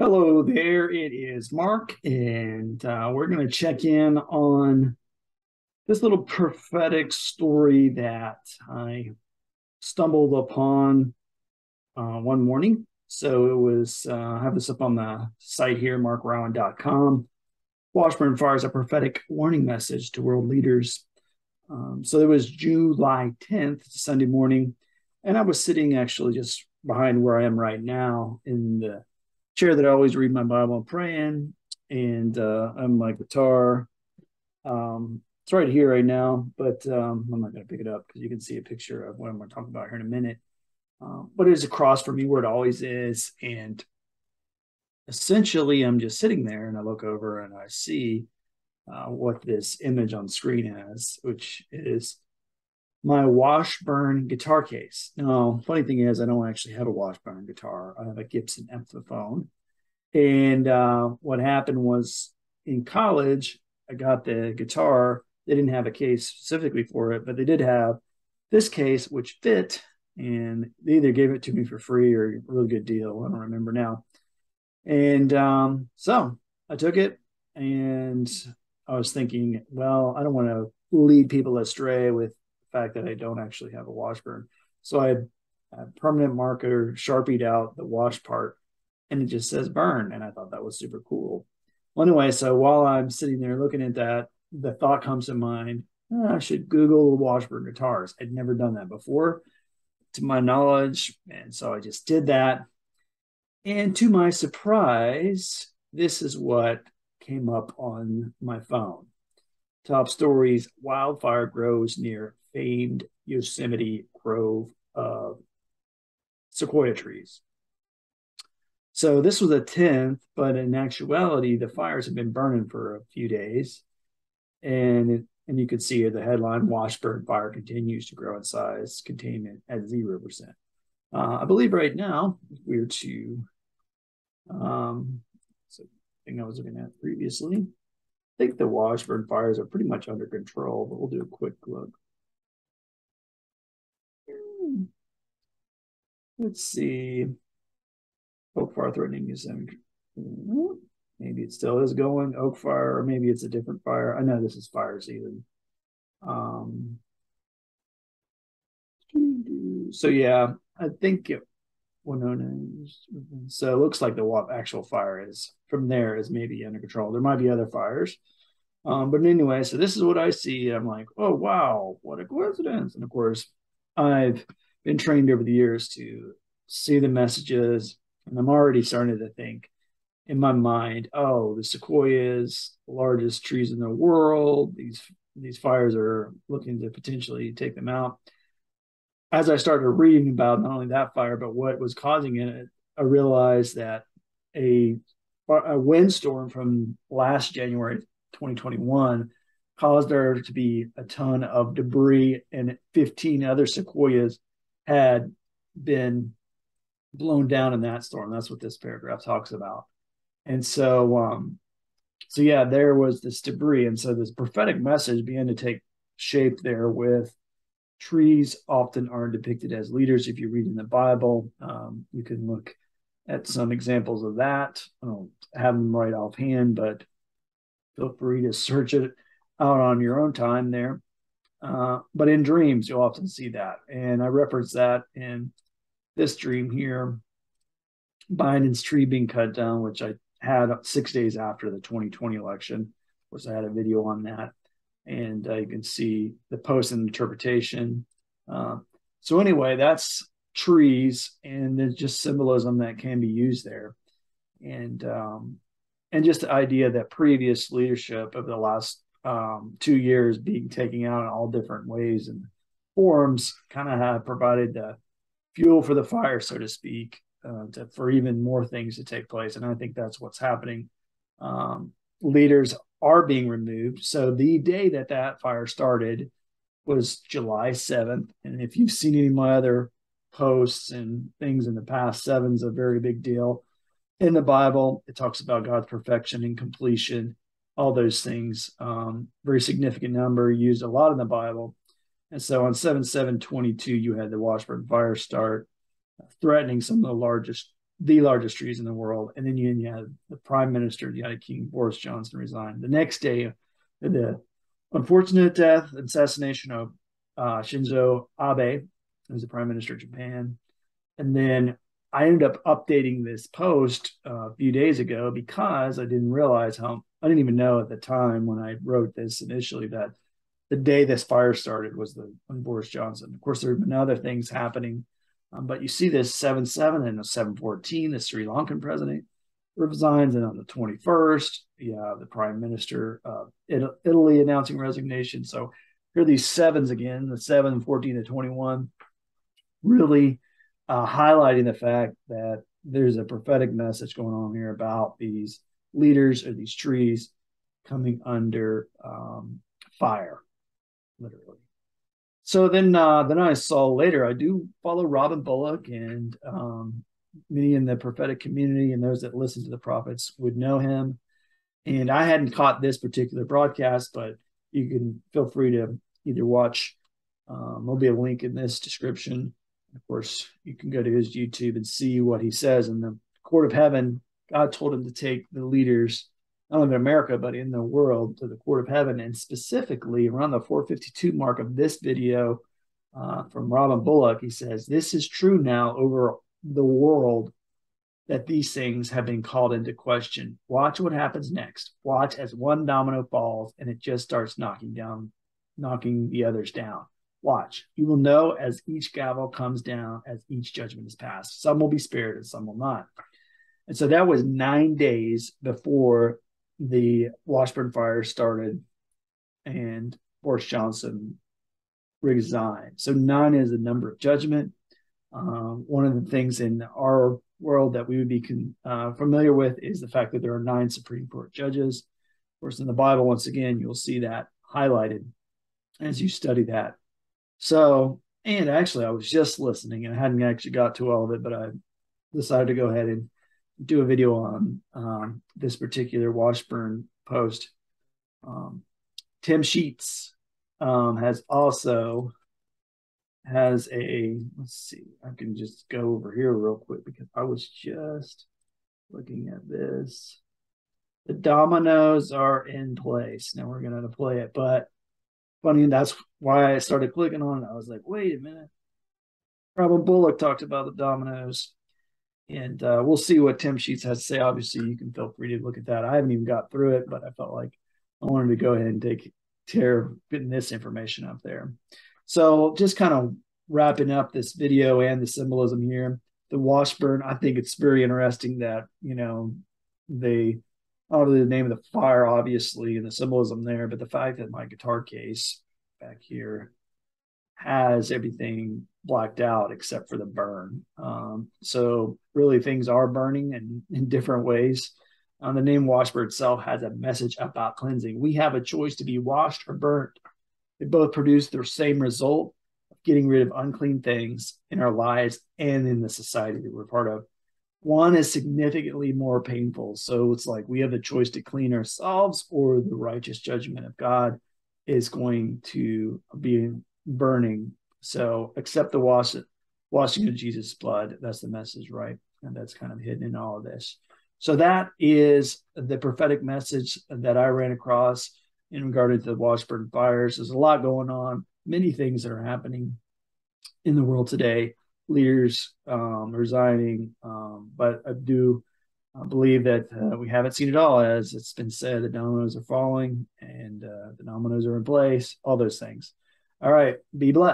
Hello there, it is Mark, and we're going to check in on this little prophetic story that I stumbled upon one morning. So it was, I have this up on the site here, markrowan.com. Washburn fires a prophetic warning message to world leaders. So it was July 10th, Sunday morning, and I was sitting actually just behind where I am right now in the chair that I always read my Bible and praying, and on my guitar. It's right here right now, but I'm not going to pick it up because you can see a picture of what I'm going to talk about here in a minute. But it is across from me where it always is, and essentially I'm just sitting there, and I look over and I see what this image on screen has, which is my Washburn guitar case. Now, funny thing is, I don't actually have a Washburn guitar. I have a Gibson Epiphone. And what happened was in college, I got the guitar. They didn't have a case specifically for it, but they did have this case, which fit. And they either gave it to me for free or a really good deal. I don't remember now. And so I took it, and I was thinking, well, I don't want to lead people astray with the fact that I don't actually have a Washburn. So I had a permanent marker sharpied out the wash part, and it just says burn. And I thought that was super cool. Well, anyway, so while I'm sitting there looking at that, the thought comes to mind, I should Google Washburn guitars. I'd never done that before, to my knowledge. And so I just did that. And to my surprise, this is what came up on my phone. Top stories: wildfire grows near famed Yosemite grove of sequoia trees. So this was the 10th, but in actuality, the fires have been burning for a few days. And you can see here the headline: Washburn fire continues to grow in size, containment at 0%. I believe right now, if we were to, so thing I was looking at previously, I think the Washburn fires are pretty much under control, but we'll do a quick look. Let's see. Oak fire threatening is maybe it still is going. Oak fire, or maybe it's a different fire. I know this is fire season. So yeah, I think it, so it looks like the actual fire is from there is maybe under control. There might be other fires. But anyway, so this is what I see. I'm like, oh wow, what a coincidence. And of course, I've been trained over the years to see the messages, and I'm already starting to think in my mind, oh, the sequoias, the largest trees in the world. These fires are looking to potentially take them out. As I started reading about not only that fire, but what was causing it, I realized that a windstorm from last January 2021 caused there to be a ton of debris, and 15 other sequoias had been blown down in that storm. That's what this paragraph talks about. And so yeah, there was this debris. And so this prophetic message began to take shape there, with trees often are depicted as leaders. If you read in the Bible, you can look at some examples of that. I don't have them right offhand, but feel free to search it out on your own time there. But in dreams, you'll often see that. And I reference that in this dream here: Biden's tree being cut down, which I had 6 days after the 2020 election. Of course, I had a video on that. And you can see the post and interpretation. So anyway, that's trees, and there's just symbolism that can be used there. And just the idea that previous leadership of the last 2 years being taken out in all different ways and forms kind of have provided the fuel for the fire, so to speak, for even more things to take place. And I think that's what's happening. Leaders are being removed. So the day that that fire started was July 7th. And if you've seen any of my other posts and things in the past, seven's a very big deal. In the Bible, it talks about God's perfection and completion, all those things. Very significant number, used a lot in the Bible. And so on 7/7/22, you had the Washburn fire start, threatening some of the largest the largest trees in the world. And then you had the Prime Minister of the United Kingdom, Boris Johnson, resign. The next day, the unfortunate death, assassination of Shinzo Abe, who's the Prime Minister of Japan. And then I ended up updating this post a few days ago because I didn't realize I didn't even know at the time when I wrote this initially that the day this fire started was when Boris Johnson. Of course, there have been other things happening, but you see this 7/7 and 7/14, the Sri Lankan president resigns, and on the 21st, the Prime Minister of Italy announcing resignation. So here are these sevens again, the 7, 14, and 21, really highlighting the fact that there's a prophetic message going on here about these leaders or these trees coming under fire, literally. So then I saw later, I do follow Robin Bullock, and many in the prophetic community and those that listen to the prophets would know him. And I hadn't caught this particular broadcast, but you can feel free to either watch. There'll be a link in this description. Of course, you can go to his YouTube and see what he says. In the court of heaven, God told him to take the leaders, not only in America, but in the world, to the court of heaven. And specifically around the 452 mark of this video from Robin Bullock, he says, this is true now over the world, that these things have been called into question. Watch what happens next. Watch as one domino falls and it just starts knocking the others down. Watch. You will know as each gavel comes down, as each judgment is passed. Some will be spared and some will not. And so that was 9 days before the Washburn fire started and Boris Johnson resigned. So 9 is the number of judgment. One of the things in our world that we would be familiar with is the fact that there are 9 Supreme Court judges. Of course, in the Bible, once again, you'll see that highlighted as you study that. So, and actually, I was just listening, and I hadn't actually got to all of it, but I decided to go ahead and do a video on this particular Washburn post. Tim Sheets has a, let's see, I can just go over here real quick because I was just looking at this. The dominoes are in place. Now we're going to play it, but funny, and that's why I started clicking on it. I was like, wait a minute. Robin Bullock talked about the dominoes, and we'll see what Tim Sheets has to say. Obviously, you can feel free to look at that. I haven't even got through it, but I felt like I wanted to go ahead and take care of getting this information up there. So just kind of wrapping up this video and the symbolism here. The Washburn, I think it's very interesting that, not only the name of the fire, obviously, and the symbolism there, but the fact that my guitar case back here has everything blacked out except for the burn. So really things are burning in different ways. The name Washburn itself has a message about cleansing. We have a choice to be washed or burnt. They both produce the same result of getting rid of unclean things in our lives and in the society that we're part of. One is significantly more painful. So it's like we have the choice to clean ourselves, or the righteous judgment of God is going to be burning. So accept the washing of Jesus' blood. That's the message, right? And that's kind of hidden in all of this. So that is the prophetic message that I ran across in regard to the Washburn fires. There's a lot going on, many things that are happening in the world today. Leaders resigning, but I do believe that we haven't seen it all. As it's been said, the dominoes are falling and the dominoes are in place, all those things. All right, be blessed.